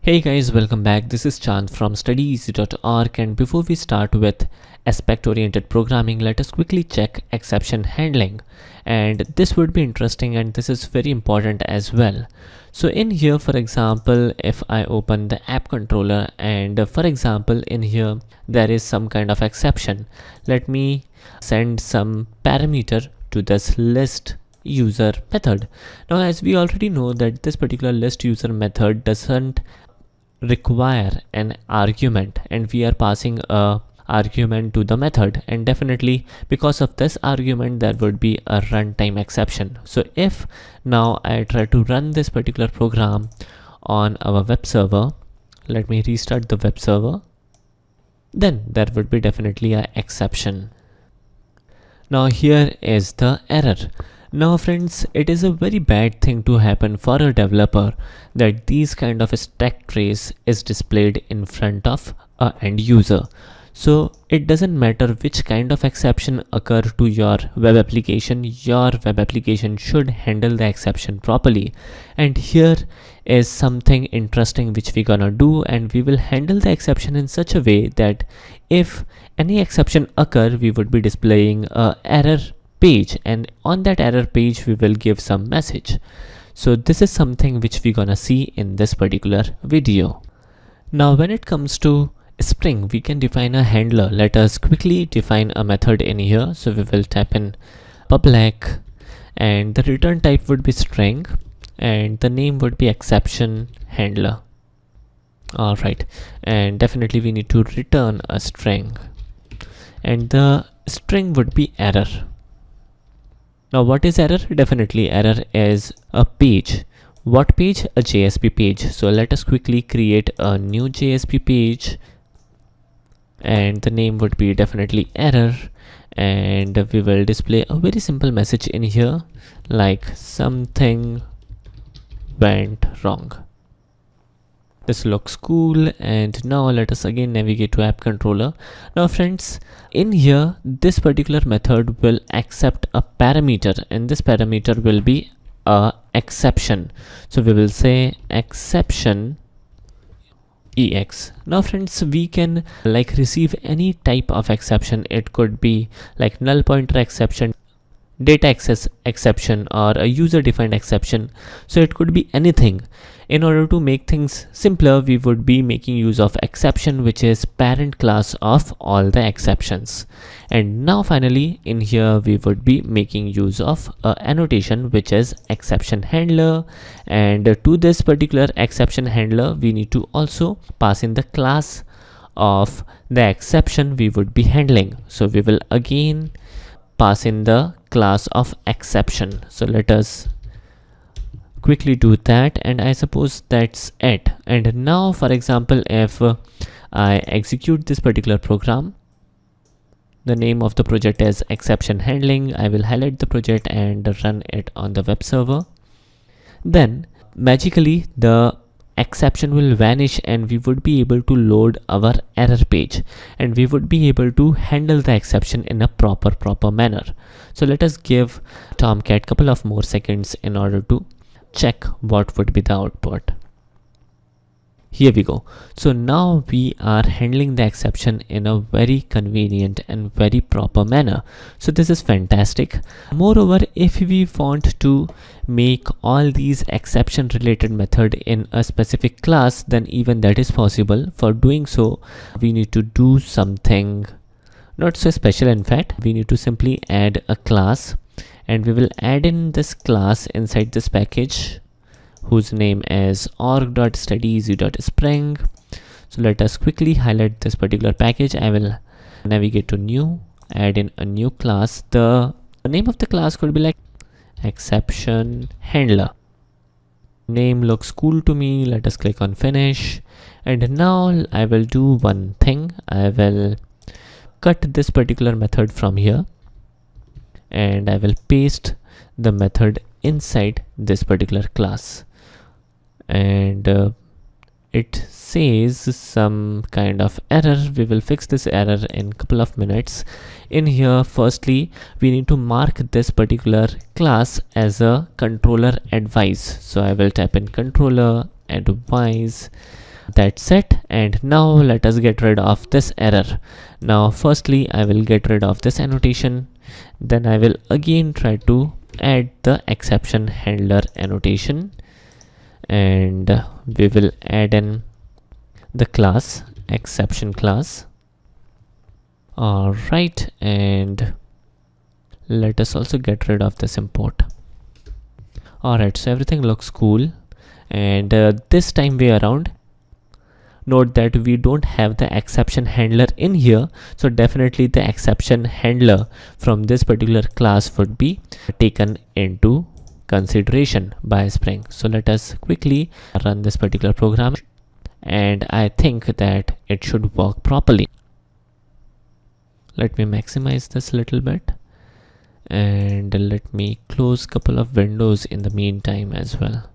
Hey guys, welcome back. This is Chand from studyeasy.org, and before we start with aspect oriented programming, let us quickly check exception handling. And this would be interesting and this is very important as well. So in here, for example, if I open the app controller and for example in here there is some kind of exception, let me send some parameter to this list user method. Now as we already know that this particular list user method doesn't require an argument, and we are passing a argument to the method, and definitely because of this argument there would be a runtime exception. So if now I try to run this particular program on our web server, let me restart the web server, then there would be definitely an exception. Now here is the error. Now friends, it is a very bad thing to happen for a developer that these kind of stack trace is displayed in front of a end user. So it doesn't matter which kind of exception occur to your web application should handle the exception properly. And here is something interesting which we're gonna do, and we will handle the exception in such a way that if any exception occur, we would be displaying a error page, and on that error page we will give some message. So this is something which we're gonna see in this particular video. Now when it comes to Spring, we can define a handler. Let us quickly define a method in here. So we will type in public, and the return type would be string, and the name would be exception handler. Alright, and definitely we need to return a string, and the string would be error. Now what is error? Definitely error is a page. What page? A JSP page. So let us quickly create a new JSP page, and the name would be definitely error, and we will display a very simple message in here like something went wrong. This looks cool, and now let us again navigate to app controller. Now friends, in here this particular method will accept a parameter, and this parameter will be a exception. So we will say exception ex. Now friends, we can receive any type of exception. It could be like null pointer exception, data access exception, or a user defined exception. So it could be anything. In order to make things simpler, we would be making use of exception, which is parent class of all the exceptions. And now finally in here we would be making use of a annotation, which is exception handler, and to this particular exception handler we need to also pass in the class of the exception we would be handling. So we will again pass in the class of exception. So let us quickly do that, and I suppose that's it. And now for example, if I execute this particular program, the name of the project is exception handling. I will highlight the project and run it on the web server. Then magically the exception will vanish, and we would be able to load our error page, and we would be able to handle the exception in a proper manner. So let us give Tomcat couple of more seconds in order to check what would be the output. Here we go. So now we are handling the exception in a very convenient and very proper manner. So this is fantastic. Moreover, if we want to make all these exception related method in a specific class, then even that is possible. For doing so, we need to do something not so special. In fact, we need to simply add a class, and we will add in this class inside this package whose name is org.studyeasy.spring. So let us quickly highlight this particular package. I will navigate to new, add in a new class. The name of the class could be like exception handler. Name looks cool to me. Let us click on finish, and now I will do one thing. I will cut this particular method from here, and I will paste the method inside this particular class, and it says some kind of error. We will fix this error in a couple of minutes. In here, firstly we need to mark this particular class as a controller advice. So I will type in controller advice That's it. And now let us get rid of this error. Now firstly I will get rid of this annotation, then I will again try to add the exception handler annotation, and we will add in the class exception class. Alright, and let us also get rid of this import. Alright, so everything looks cool, and this time way around, note that we don't have the exception handler in here, so definitely the exception handler from this particular class would be taken into consideration by Spring. So let us quickly run this particular program, and I think that it should work properly. Let me maximize this a little bit, and let me close couple of windows in the meantime as well.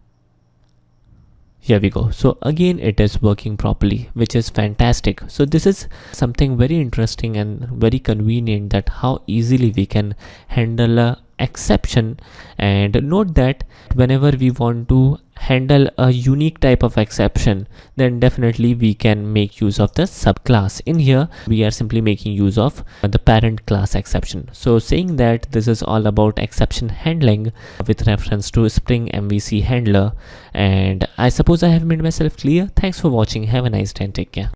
Here we go. So again it is working properly, which is fantastic. So this is something very interesting and very convenient, that how easily we can handle a exception. And note that whenever we want to handle a unique type of exception, then definitely we can make use of the subclass. In here we are simply making use of the parent class exception. So saying that, this is all about exception handling with reference to Spring MVC handler, and I suppose I have made myself clear. Thanks for watching. Have a nice day and take care.